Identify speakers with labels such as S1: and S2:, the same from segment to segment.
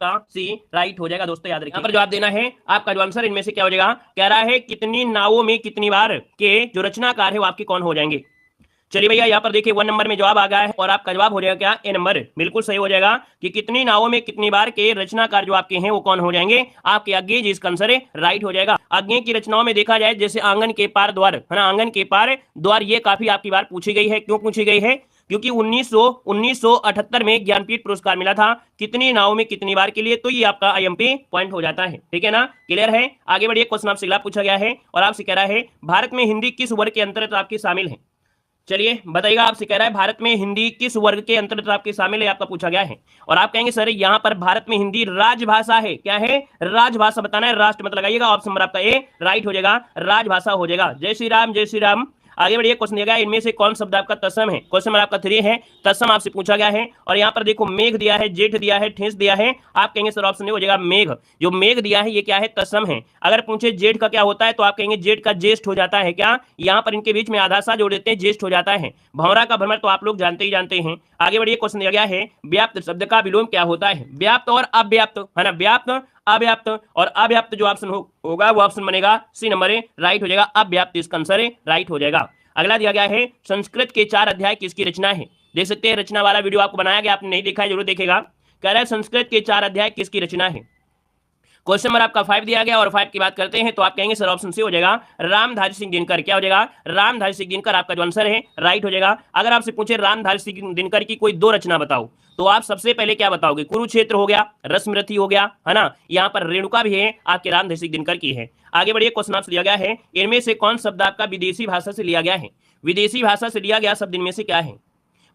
S1: आपका सी राइट हो जाएगा दोस्तों, याद रखिए। यहाँ पर जवाब देना है आपका जो आंसर इनमें से क्या हो जाएगा, कह रहा है कितनी नावों में कितनी बार के जो रचनाकार है वो आपके कौन हो जाएंगे। चलिए भैया यहाँ पर देखिए 1 नंबर में जवाब आ गया है और आपका जवाब हो जाएगा क्या, ए नंबर। बिल्कुल सही हो जाएगा कि कितनी नावों में कितनी बार के रचनाकार जो आपके हैं वो कौन हो जाएंगे, आपके अज्ञे, जिसका आंसर राइट हो जाएगा। अज्ञे की रचनाओं में देखा जाए जैसे आंगन के पार द्वार है ना, आंगन के पार द्वार, ये काफी आपकी बार पूछी गई है। क्यों पूछी गई है, क्योंकि 1978 में ज्ञानपीठ पुरस्कार मिला था कितनी नावों में कितनी बार के लिए, तो ये आपका आईएमपी पॉइंट हो जाता है। ठीक है ना, क्लियर है। आगे बढ़िए, क्वेश्चन आपसे अगला पूछा गया है और आपसे कह रहा है भारत में हिंदी किस वर्ग के अंतर्गत आपकी शामिल है। चलिए बताइएगा, आपसे कह रहा है भारत में हिंदी किस वर्ग के अंतर्गत आपके शामिल है, आपका पूछा गया है। और आप कहेंगे सर यहाँ पर भारत में हिंदी राजभाषा है, क्या है, राजभाषा बताना है, राष्ट्र मत लगाइएगा। ऑप्शन नंबर आपका ए राइट हो जाएगा, राजभाषा हो जाएगा। जय श्री राम, जय श्री राम। आगे बढ़िए, क्वेश्चन दिया गया इनमें से कौन शब्द आपका तत्सम है। क्वेश्चन नंबर आपका 3 है, तत्सम आपसे पूछा गया है। और यहाँ पर देखो मेघ दिया है, जेठ दिया है, ठेस दिया है। आप कहेंगे सर ऑप्शन हो जाएगा मेघ। जो मेघ दिया है ये क्या है, तत्सम है। अगर पूछे जेठ का क्या होता है तो आप कहेंगे जेठ का ज्येष्ठ हो जाता है। क्या, यहाँ पर इनके बीच में आधा सा जोड़ देते हैं, ज्येष्ठ हो जाता है। भंवरा का भ्रमर तो आप लोग जानते ही जानते हैं। आगे बढ़िए, क्वेश्चन दिया गया है व्याप्त शब्द का विलोम क्या होता है। व्याप्त और अव्याप्त है ना, व्याप्त अव्याप्त, और अव्याप्त जो ऑप्शन होगा वो ऑप्शन बनेगा सी नंबर राइट हो जाएगा। अव्याप्त इसका आंसर राइट हो जाएगा। अगला दिया गया है संस्कृत के 4 अध्याय किसकी रचना है। देख सकते हैं रचना वाला वीडियो आपको बनाया गया, आपने नहीं देखा है जरूर देखेगा। कह रहा है संस्कृत के 4 अध्याय किसकी रचना है। क्वेश्चन नंबर आपका 5 दिया गया और 5 की बात करते हैं तो आप कहेंगे सर ऑप्शन सी हो जाएगा रामधारी सिंह दिनकर। क्या हो जाएगा, रामधारी सिंह दिनकर आपका जो आंसर है राइट हो जाएगा। अगर आपसे पूछे रामधारी सिंह दिनकर की कोई 2 रचना बताओ तो आप सबसे पहले क्या बताओगे, कुरुक्षेत्र हो गया, रश्मिरथी हो गया, है ना, यहाँ पर रेणुका भी है, आपके रामधारी सिंह दिनकर की है। आगे बढ़िए, क्वेश्चन आपसे लिया गया है इनमें से कौन शब्द आपका विदेशी भाषा से लिया गया है। विदेशी भाषा से लिया गया शब्द इनमें से क्या है।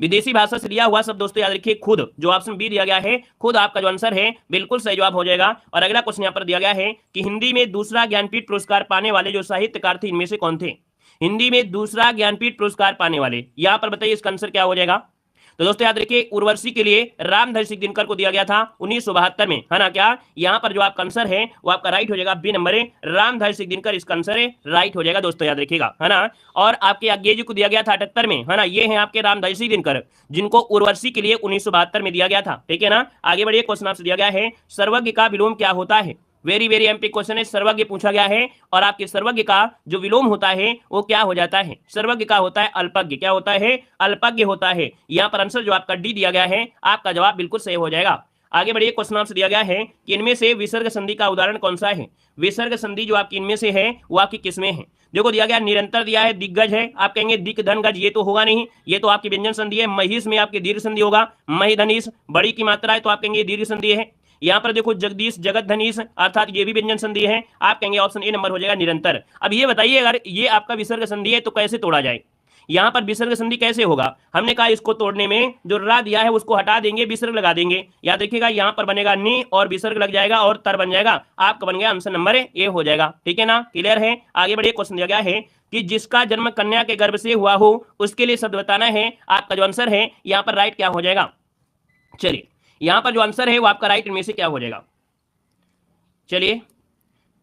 S1: विदेशी भाषा से लिया हुआ शब्द दोस्तों याद रखिए खुद, जो ऑप्शन बी दिया गया है खुद आपका जो आंसर है बिल्कुल सही जवाब हो जाएगा। और अगला क्वेश्चन यहाँ पर दिया गया है कि हिंदी में दूसरा ज्ञानपीठ पुरस्कार पाने वाले जो साहित्यकार थे इनमें से कौन थे। हिंदी में दूसरा ज्ञानपीठ पुरस्कार पाने वाले, यहाँ पर बताइए इसका आंसर क्या हो जाएगा। तो दोस्तों याद रखिए उर्वशी के लिए रामधारी सिंह दिनकर को दिया गया था 1972 में, है ना। क्या, यहाँ पर जो आपका आंसर है वो आपका राइट हो जाएगा बी नंबर रामधारी सिंह दिनकर, इसका आंसर राइट हो जाएगा दोस्तों, याद रखिएगा, है ना। और आपके अज्ञे जी को दिया गया था 78 में, है ना, ये है आपके रामधारी सिंह दिनकर जिनको उर्वशी के लिए 1972 में दिया गया था। ठीक है ना। आगे बढ़िए, क्वेश्चन आपसे दिया गया है सर्वज्ञ का विलोम क्या होता है। वेरी वेरी एमपी क्वेश्चन है, सर्वज्ञ पूछा गया है और आपके सर्वज्ञ का जो विलोम होता है वो क्या हो जाता है। सर्वज्ञ का होता है अल्पज्ञ। क्या होता है, अल्पज्ञ होता है। यहाँ पर आंसर जो आपका डी दिया गया है, आपका जवाब बिल्कुल सही हो जाएगा। आगे बढ़िए, क्वेश्चन आपसे दिया गया है कि इनमें से विसर्ग संधि का उदाहरण कौन सा है। विसर्ग संधि जो आपकी इनमें से है वो आपकी किसमें है। देखो दिया गया निरंतर दिया है, दिग्गज है, आप कहेंगे दिक धन गज, ये तो होगा नहीं, ये तो आपकी व्यंजन संधि है। महिष में आपकी दीर्घ संधि होगा, मही धनीष, बड़ी की मात्रा है तो आप कहेंगे दीर्घ संधि है। यहाँ पर देखो जगदीश जगत धनीश, अर्थात ये भी व्यंजन संधि है, आप कहेंगे ऑप्शन ए नंबर हो जाएगा निरंतर। अब ये बताइए अगर ये आपका विसर्ग संधि है तो कैसे तोड़ा जाए। यहाँ पर विसर्ग संधि कैसे होगा, हमने कहा इसको तोड़ने में जो रा दिया है उसको हटा देंगे, विसर्ग लगा देंगे। याद रखिएगा यहाँ पर बनेगा नी और विसर्ग लग जाएगा और तर बन जाएगा, आपका बन गया आंसर नंबर ए हो जाएगा। ठीक है ना, क्लियर है। आगे बढ़िए, क्वेश्चन दिया गया है कि जिसका जन्म कन्या के गर्भ से हुआ हो उसके लिए शब्द बताना है। आपका जो आंसर है यहाँ पर राइट क्या हो जाएगा। चलिए यहाँ पर जो आंसर है वो आपका राइट इनमें से क्या हो जाएगा। चलिए,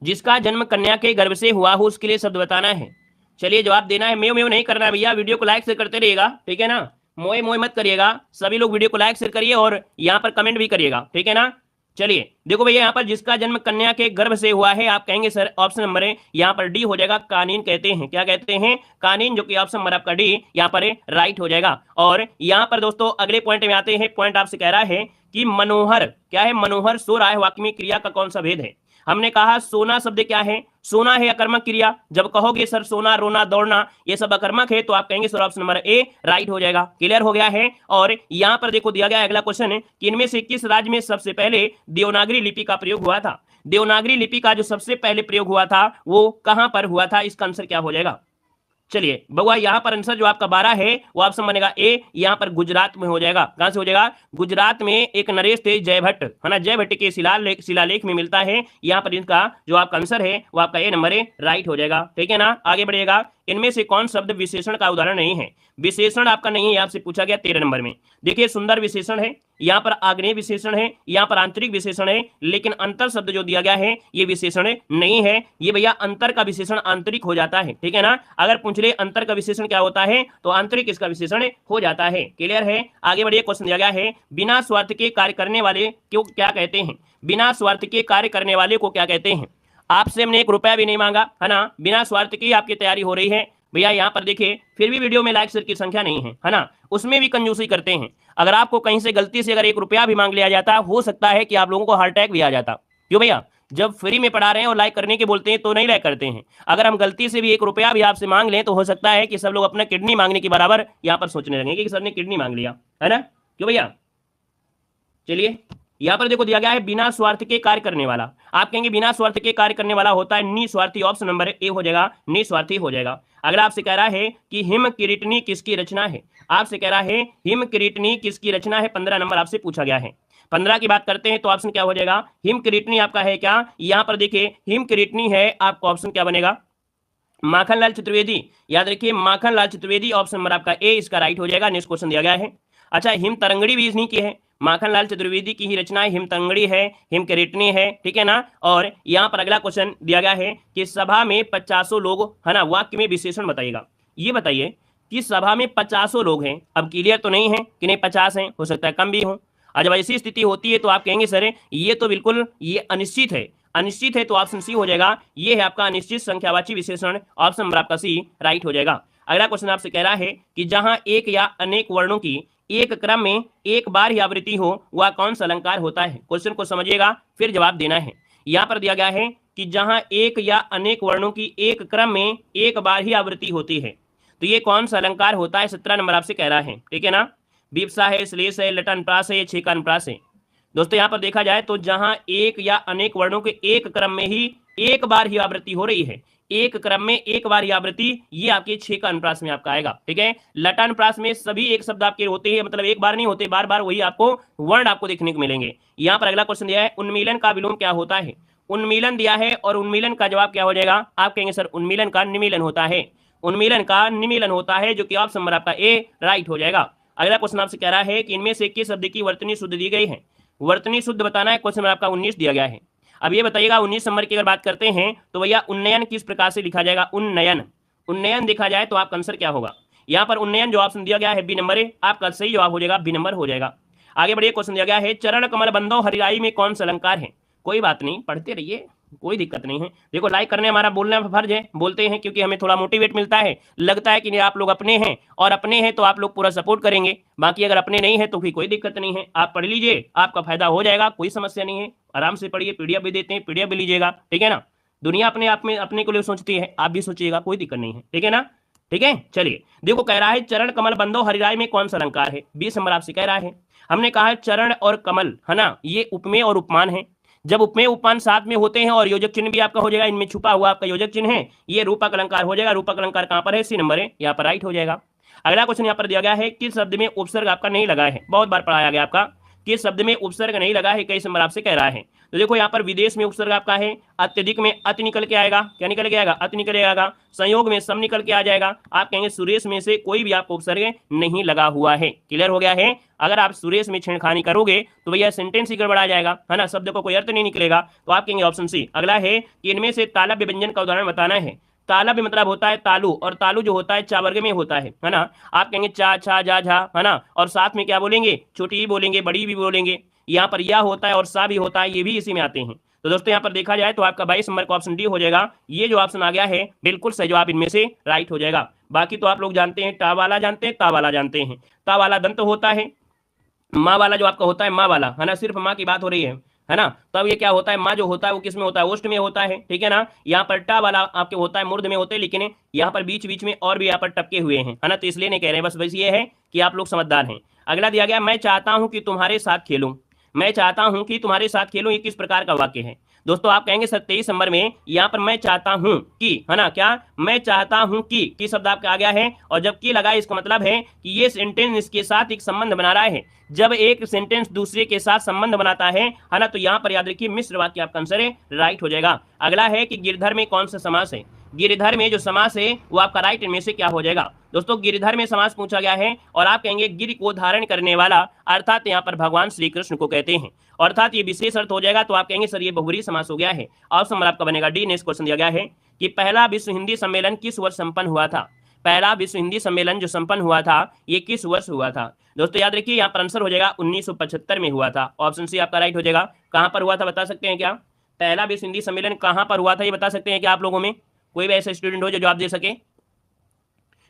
S1: जिसका जन्म कन्या के गर्भ से हुआ हो उसके लिए शब्द बताना है। चलिए जवाब देना है, मेव मेव नहीं करना है भैया, वीडियो को लाइक शेयर करते रहिएगा। ठीक है ना, मोए मोए मत करिएगा, सभी लोग वीडियो को लाइक शेयर करिए और यहाँ पर कमेंट भी करिएगा। ठीक है ना। चलिए देखो भैया यहाँ पर जिसका जन्म कन्या के गर्भ से हुआ है, आप कहेंगे सर ऑप्शन नंबर यहाँ पर डी हो जाएगा, कानीन कहते हैं। क्या कहते हैं, कानीन, जो कि ऑप्शन नंबर आपका डी यहाँ पर राइट हो जाएगा। और यहाँ पर दोस्तों अगले पॉइंट में आते हैं। पॉइंट आपसे कह रहा है कि मनोहर, क्या है, मनोहर सो रहा है, वाक्य में क्रिया का कौन सा भेद है। हमने कहा सोना शब्द क्या है, सोना है अकर्मक क्रिया। जब कहोगे सर सोना, रोना, दौड़ना ये सब अकर्मक है तो आप कहेंगे sir option number A right हो जाएगा। क्लियर हो गया है। और यहाँ पर देखो दिया गया है अगला क्वेश्चन कि इनमें से किस राज्य में सबसे पहले देवनागरी लिपि का प्रयोग हुआ था। देवनागरी लिपि का जो सबसे पहले प्रयोग हुआ था वो कहां पर हुआ था, इसका आंसर क्या हो जाएगा। चलिए बउआ यहाँ पर आंसर जो आपका 12 है वो ऑप्शन बनेगा ए, यहाँ पर गुजरात में हो जाएगा। कहां से हो जाएगा, गुजरात में एक नरेश थे जयभट्ट, है ना, जयभट्ट के शिलालेख में मिलता है। यहाँ पर इनका जो आपका आंसर है वो आपका ए नंबर राइट हो जाएगा। ठीक है ना। आगे बढ़िएगा, इनमें से कौन शब्द विशेषण का उदाहरण नहीं है? विशेषण आपका नहीं है, आपसे पूछा गया 13 नंबर में। देखिए सुंदर विशेषण है, यहाँ पर आग्नेय विशेषण है, यहाँ पर आंतरिक विशेषण है, लेकिन अंतर शब्द जो दिया गया है ये विशेषण नहीं है। ये भैया अंतर का विशेषण आंतरिक हो जाता है, ठीक है ना। अगर पूछ ले अंतर का विशेषण क्या होता है तो आंतरिक इसका विशेषण हो जाता है। क्लियर है? आगे बढ़िए, क्वेश्चन दिया गया है बिना स्वार्थ के कार्य करने वाले क्यों क्या कहते हैं? बिना स्वार्थ के कार्य करने वाले को क्या कहते हैं? आपसे हमने 1 रुपया भी नहीं मांगा, है ना, बिना स्वार्थ की आपकी तैयारी हो रही है भैया। यहाँ पर देखिए फिर भी वीडियो में लाइक शेयर की संख्या नहीं है ना, उसमें भी कंजूसी करते हैं। अगर आपको कहीं से गलती से अगर 1 रुपया भी मांग लिया जाता, हो सकता है कि आप लोगों को हार्ट अटैक भी आ जाता। क्यों भैया? जब फ्री में पढ़ा रहे हैं और लाइक करने के बोलते हैं तो नहीं लाइक करते हैं। अगर हम गलती से भी 1 रुपया भी आपसे मांग लें तो हो सकता है कि सब लोग अपना किडनी मांगने के बराबर यहाँ पर सोचने लगेंगे कि सर ने किडनी मांग लिया, है ना। क्यों भैया? चलिए यहाँ पर देखो दिया गया है बिना स्वार्थ के कार्य करने वाला। आप कहेंगे बिना स्वार्थ के कार्य करने वाला होता है निस्वार्थी। ऑप्शन नंबर ए हो जाएगा, निस्वार्थी हो जाएगा। अगला आपसे कह रहा है कि हिम किरीटनी किसकी रचना है? आपसे कह रहा है हिम किरीटनी किसकी रचना है? 15 नंबर आपसे पूछा गया है। 15 की बात करते हैं तो ऑप्शन क्या हो जाएगा? हिम किरीटनी आपका है क्या? यहाँ पर देखिए हिम किरीटनी है, आपका ऑप्शन क्या बनेगा? माखनलाल चतुर्वेदी। याद रखिए माखनलाल चतुर्वेदी, ऑप्शन नंबर आपका ए इसका राइट हो जाएगा। नेक्स्ट क्वेश्चन दिया गया है। अच्छा, हिम तरंगड़ी भी इन्हीं की है, माखनलाल चतुर्वेदी की ही रचना है। हिम तरंगड़ी है, हिम किरीटनी है, ठीक है ना। और यहाँ पर अगला क्वेश्चन दिया गया है कि सभा में 50 लोग, है ना, वाक्य में विशेषण बताइएगा। ये बताइए कि सभा में 50 लोग हैं। अब क्लियर तो नहीं है कि नहीं 50 हैं, हो सकता है कम भी हो। और जब ऐसी स्थिति होती है तो आप कहेंगे सर ये तो बिल्कुल ये अनिश्चित है। अनिश्चित है तो ऑप्शन सी हो जाएगा। ये है आपका अनिश्चित संख्यावाची विशेषण, ऑप्शन नंबर आपका सी राइट हो जाएगा। अगला क्वेश्चन आपसे कह रहा है कि जहां एक या अनेक वर्णों की एक क्रम में एक बार ही आवृत्ति हो वह कौन सा अलंकार होता है? क्वेश्चन को समझिएगा फिर जवाब देना है। यहाँ पर दिया गया है कि जहां एक या अनेक वर्णों की एक क्रम में एक बार ही आवृत्ति होती है तो ये कौन सा अलंकार होता है? 17 नंबर आपसे कह रहा है, ठीक है ना। विवक्षा है, श्लेष है, लट अनुप्रास है, छेका अनुप्रास है। दोस्तों यहाँ पर देखा जाए तो जहां एक या अनेक वर्णों के एक क्रम में ही एक बार ही आवृत्ति हो रही है, एक क्रम में एक बार ही आवृत्ति, ये आपके छेका अनुप्रास में आपका आएगा, ठीक है। लटानुप्रास में सभी एक शब्द आपके होते हैं, मतलब एक बार नहीं होते, बार बार वही आपको वर्ण आपको देखने को मिलेंगे। यहाँ पर अगला क्वेश्चन दिया है उन्मीलन का विलोम क्या होता है? उन्मीलन दिया है और उन्मीलन का जवाब क्या हो जाएगा? आप कहेंगे सर उन्मीलन का निमीलन होता है। उन्मीलन का निमीलन होता है, जो कि ऑप्शन नंबर आपका ए राइट हो जाएगा। अगला क्वेश्चन आपसे कह रहा है कि इनमें से किस शब्द की वर्तनी शुद्ध दी गई है? वर्तनी शुद्ध बताना है, क्वेश्चन नंबर आपका 19 दिया गया है। अब ये बताइएगा 19 नंबर की अगर बात करते हैं तो भैया उन्नयन किस प्रकार से लिखा जाएगा? उन्नयन, उन्नयन देखा जाए तो आपका आंसर क्या होगा? यहाँ पर उन्नयन जो ऑप्शन दिया गया है बी नंबर है, आपका सही जवाब हो जाएगा, बी नंबर हो जाएगा। आगे बढ़िए, क्वेश्चन दिया गया है चरण कमल बंदो हरिराई में कौन सा अलंकार है? कोई बात नहीं, पढ़ते रहिए, कोई दिक्कत नहीं है। देखो लाइक करने हमारा बोलना फर्ज है, बोलते हैं क्योंकि हमें थोड़ा मोटिवेट मिलता है, लगता है कि आप लोग अपने हैं और अपने हैं तो आप लोग पूरा सपोर्ट करेंगे। बाकी अगर अपने नहीं है तो भी कोई दिक्कत नहीं है, आप पढ़ लीजिए, आपका फायदा हो जाएगा, कोई समस्या नहीं है। आराम से पढ़िए, पीडीएफ भी देते हैं, पीडीएफ भी लीजिएगा, ठीक है ना। दुनिया अपने आप में अपने को लिए सोचती है, आप भी सोचिएगा, कोई दिक्कत नहीं है, ठीक है ना। ठीक है, चलिए देखो कह रहा है चरण कमल बंदो हरिराई में कौन सा अलंकार है? 20 नंबर आपसे कह रहा है। हमने कहा है चरण और कमल, है ना, ये उपमेय और उपमान है। जब उपमेय उपमान साथ में होते हैं और योजक चिन्ह भी आपका हो जाएगा, इनमें छुपा हुआ आपका योजक चिन्ह है, ये रूपक अलंकार हो जाएगा। रूपक अलंकार कहां पर है? सी नंबर है, यहाँ पर राइट हो जाएगा। अगला क्वेश्चन यहाँ पर दिया गया है किस शब्द में उपसर्ग आपका नहीं लगा है? बहुत बार पढ़ाया गया आपका, किस शब्द में उपसर्ग नहीं लगा है, 21 नंबर आपसे कह रहा है। तो देखो यहाँ पर विदेश में उपसर्ग आपका है, अत्यधिक में अति निकल के आएगा, क्या निकल के आएगा? अति निकल आएगा। संयोग में सम निकल के आ जाएगा। आप कहेंगे सुरेश में से कोई भी आपको उपसर्ग नहीं लगा हुआ है। क्लियर हो गया है? अगर आप सुरेश में छेड़खानी करोगे तो भैया सेंटेंस ही गड़बड़ा जाएगा, है ना, शब्द को कोई अर्थ नहीं निकलेगा। तो आप कहेंगे ऑप्शन सी। अगला है कि इनमें से तालव्य व्यंजन का उदाहरण बताना है। तालव्य मतलब होता है तालु, और तालु जो होता है चा वर्ग में होता है ना। आप कहेंगे चा छा जा झा, है ना, और साथ में क्या बोलेंगे? छोटी भी बोलेंगे, बड़ी भी बोलेंगे। यहाँ पर या होता है और सा भी होता है, ये भी इसी में आते हैं। तो दोस्तों यहाँ पर देखा जाए तो आपका 22 नंबर का ऑप्शन डी हो जाएगा। ये जो ऑप्शन आ गया है बिल्कुल सही जवाब इनमें से राइट हो जाएगा। बाकी तो आप लोग जानते हैं, टा वाला जानते हैं, ता वाला जानते हैं। ता वाला दंत होता है, माँ वाला जो आपका होता है माँ वाला, है ना, सिर्फ माँ की बात हो रही है ना। तब ये क्या होता है? माँ जो होता है वो किस में होता है? ओष्ठ में होता है, ठीक है ना। यहाँ पर टा वाला आपके होता है मूर्ध में होते हैं, लेकिन यहाँ पर बीच बीच में और भी यहाँ पर टपके हुए हैं, है ना, तो इसलिए नहीं कह रहे हैं, बस ये है कि आप लोग समझदार हैं। अगला दिया गया मैं चाहता हूं कि तुम्हारे साथ खेलूं। मैं चाहता हूं कि तुम्हारे साथ खेलूं, ये किस प्रकार का वाक्य है? दोस्तों आप कहेंगे 23 नंबर में यहाँ पर मैं चाहता हूं कि, है ना, क्या मैं चाहता हूं कि शब्द आपका आ गया है, और जब की लगा इसका मतलब है कि ये सेंटेंस इसके साथ एक संबंध बना रहा है। जब एक सेंटेंस दूसरे के साथ संबंध बनाता है ना, तो यहाँ पर याद रखिए मिश्र वाक्य आपका आंसर है, राइट हो जाएगा। अगला है कि गिरधर में कौन सा समास है? गिरिधर में जो समास है वो आपका राइट इनमें से क्या हो जाएगा। दोस्तों गिरिधर में समास पूछा गया है और आप कहेंगे गिरि को धारण करने वाला, अर्थात यहाँ पर भगवान श्री कृष्ण को कहते हैं, अर्थात ये विशेष अर्थ हो जाएगा। तो आप कहेंगे सर ये बहुब्रीहि समास हो गया है। ऑप्शन नंबर आपका बनेगा डी। नेक्स्ट क्वेश्चन दिया गया है कि पहला विश्व हिंदी सम्मेलन किस वर्ष संपन्न हुआ था। पहला विश्व हिंदी सम्मेलन जो संपन्न हुआ था ये किस वर्ष हुआ था। दोस्तों याद रखिए यहाँ पर आंसर हो जाएगा 1975 में हुआ था। ऑप्शन सी आपका राइट हो जाएगा। कहां पर हुआ था बता सकते हैं क्या? पहला विश्व हिंदी सम्मेलन कहां पर हुआ था ये बता सकते हैं क्या आप लोगों में? कोई भी ऐसा स्टूडेंट हो जो जवाब दे सके।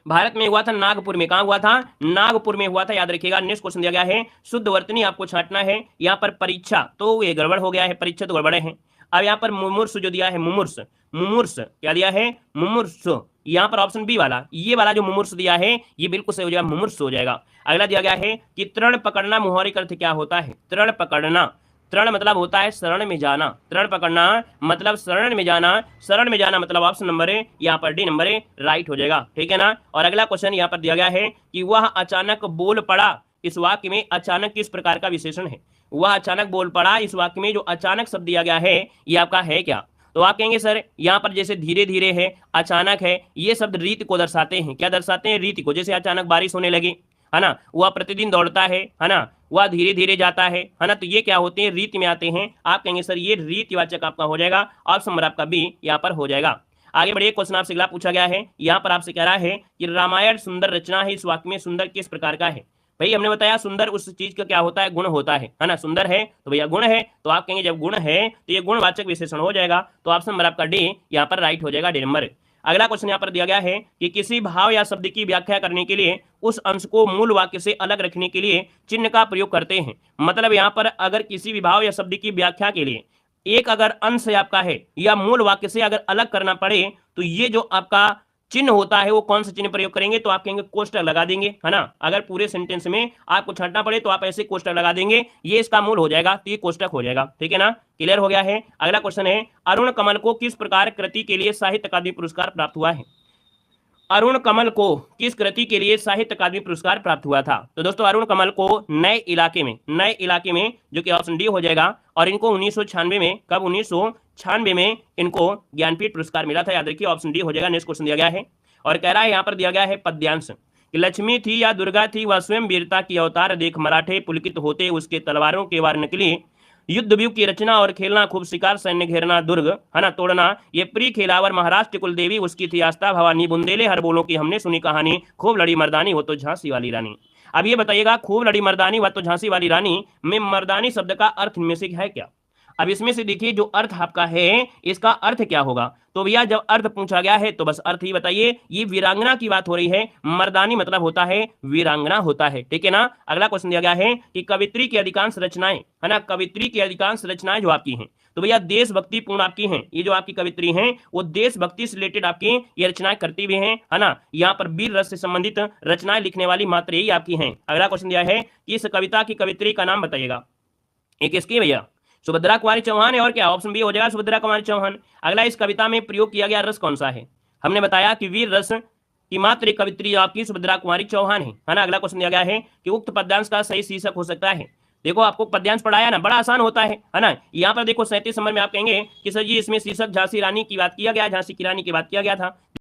S1: भारत में हुआ था नागपुर में। कहां हुआ था? नागपुर में हुआ था, याद रखिएगा। नेक्स्ट क्वेश्चन दिया गया है शुद्ध वर्तनी आपको छांटना है। यहाँ पर परीक्षा तो ये गड़बड़ हो गया है, परीक्षा तो गड़बड़े है। अब यहाँ पर मुमूर्ष जो दिया है, मुमूर्ष, मुमूर्ष क्या दिया है? मुमूर्ष। यहाँ पर ऑप्शन बी वाला, ये वाला जो मुमूर्ष दिया है ये बिल्कुल सही हो जाएगा, मुमूर्ष हो जाएगा। अगला दिया गया है कि तृण पकड़ना मुहावरे का अर्थ क्या होता है। तृण पकड़ना, तृण मतलब होता है शरण में जाना। तृण पकड़ना मतलब शरण में जाना। शरण में जाना मतलब ऑप्शन नंबर है यहाँ पर डी नंबर है राइट हो जाएगा, ठीक है ना। और अगला क्वेश्चन यहाँ पर दिया गया है कि वह अचानक बोल पड़ा, इस वाक्य में अचानक किस प्रकार का विशेषण है। वह अचानक बोल पड़ा, इस वाक्य में जो अचानक शब्द दिया गया है ये आपका है क्या? तो आप कहेंगे सर यहाँ पर जैसे धीरे धीरे है, अचानक है, ये शब्द रीति को दर्शाते हैं। क्या दर्शाते हैं? रीति को। जैसे अचानक बारिश होने लगी, है ना, वह प्रतिदिन दौड़ता है ना, वह धीरे धीरे जाता है ना, तो ये क्या होते हैं? रीति में आते हैं। आप कहेंगे सर ये रीतिवाचक आपका हो जाएगा। ऑप्शन नंबर आपका बी यहाँ पर हो जाएगा। आगे बढ़िए, क्वेश्चन आपसे अगला पूछा गया है। यहाँ पर आपसे कह रहा है कि रामायण सुंदर रचना है, इस वाक्य में सुंदर किस प्रकार का है। भाई हमने बताया सुंदर उस चीज का क्या होता है? गुण होता है ना। सुंदर है तो भैया गुण है, तो आप कहेंगे जब गुण है तो ये गुणवाचक विशेषण हो जाएगा। तो ऑप्शन नंबर आपका डी यहाँ पर राइट हो जाएगा, डी नंबर। अगला क्वेश्चन यहाँ पर दिया गया है कि किसी भाव या शब्द की व्याख्या करने के लिए उस अंश को मूल वाक्य से अलग रखने के लिए चिन्ह का प्रयोग करते हैं। मतलब यहाँ पर अगर किसी भी भाव या शब्द की व्याख्या के लिए एक अगर अंश आपका है या मूल वाक्य से अगर अलग करना पड़े तो ये जो आपका चिन्ह होता है वो कौन सा चिन्ह प्रयोग करेंगे? तो आप कहेंगे कोष्टक लगा देंगे, है ना। अगर पूरे सेंटेंस में आपको छांटना पड़े तो आप ऐसे कोष्टक लगा देंगे, ये इसका मूल हो जाएगा, तो ये कोष्टक हो जाएगा, ठीक है ना। क्लियर हो गया है। अगला क्वेश्चन है अरुण कमल को किस प्रकार कृति के लिए साहित्य अकादमी पुरस्कार प्राप्त हुआ है। अरुण कमल को किस कृति के लिए साहित्य अकादमी पुरस्कार प्राप्त हुआ था। तो दोस्तों अरुण कमल को नए इलाके में जो कि ऑप्शन डी हो जाएगा। और इनको 1996 में, कब? 1996 में इनको ज्ञानपीठ पुरस्कार मिला था, याद रखिए ऑप्शन डी हो जाएगा। नेक्स्ट क्वेश्चन दिया गया है और कह रहा है यहाँ पर दिया गया है पद्यांश कि लक्ष्मी थी या दुर्गा थी वह स्वयं वीरता की अवतार, देख मराठे पुलकित होते उसके तलवारों के वार निकली, युद्ध व्यूह की रचना और खेलना खूब शिकार, सैन्य घेरना दुर्ग, है ना, तोड़ना, ये प्रिय खेलावर महाराष्ट्र कुल देवी उसकी थी आस्था भवानी, बुंदेले हर बोलों की हमने सुनी कहानी, खूब लड़ी मर्दानी वो तो झांसी वाली रानी। अब ये बताइएगा खूब लड़ी मर्दानी व तो झांसी वाली रानी में मर्दानी शब्द का अर्थ इनमें से है क्या? अब इसमें से देखिए जो अर्थ आपका है इसका अर्थ क्या होगा। तो भैया जब अर्थ पूछा गया है तो बस अर्थ ही बताइए। ये वीरांगना की बात हो रही है, मर्दानी मतलब होता है वीरांगना होता है, ठीक है ना। अगला क्वेश्चन दिया गया है कि कवित्री की अधिकांश रचनाएं, है ना, कवित्री की अधिकांश रचनाएं जो आपकी हैं तो भैया देशभक्ति पूर्ण आपकी हैं। ये जो आपकी कवित्री हैं वो देशभक्ति से रिलेटेड आपकी ये रचनाएं करती भी हैं, है ना। यहाँ पर वीर रस से संबंधित रचनाएं लिखने वाली मात्र यही आपकी हैं। अगला क्वेश्चन दिया है कि इस कविता की कवित्री का नाम बताइएगा। एक किसकी भैया? सुभद्रा कुमारी चौहान है। और क्या? ऑप्शन बी हो जाएगा सुभद्रा कुमारी चौहान। अगला इस कविता में प्रयोग किया गया रस कौन सा है? हमने बताया कि वीर रस की मात्र एक कवित्री आपकी सुभद्रा कुमारी चौहान है ना। अगला क्वेश्चन दिया गया है कि उक्त पद्यांश का सही शीर्षक हो सकता है। देखो आपको पद्यांश पढ़ाया ना, बड़ा आसान होता है ना। यहाँ पर देखो 37 नंबर में आप कहेंगे कि सर जी इसमें शीर्षक झांसी रानी की बात किया गया, झांसी की रानी की बात किया गया था।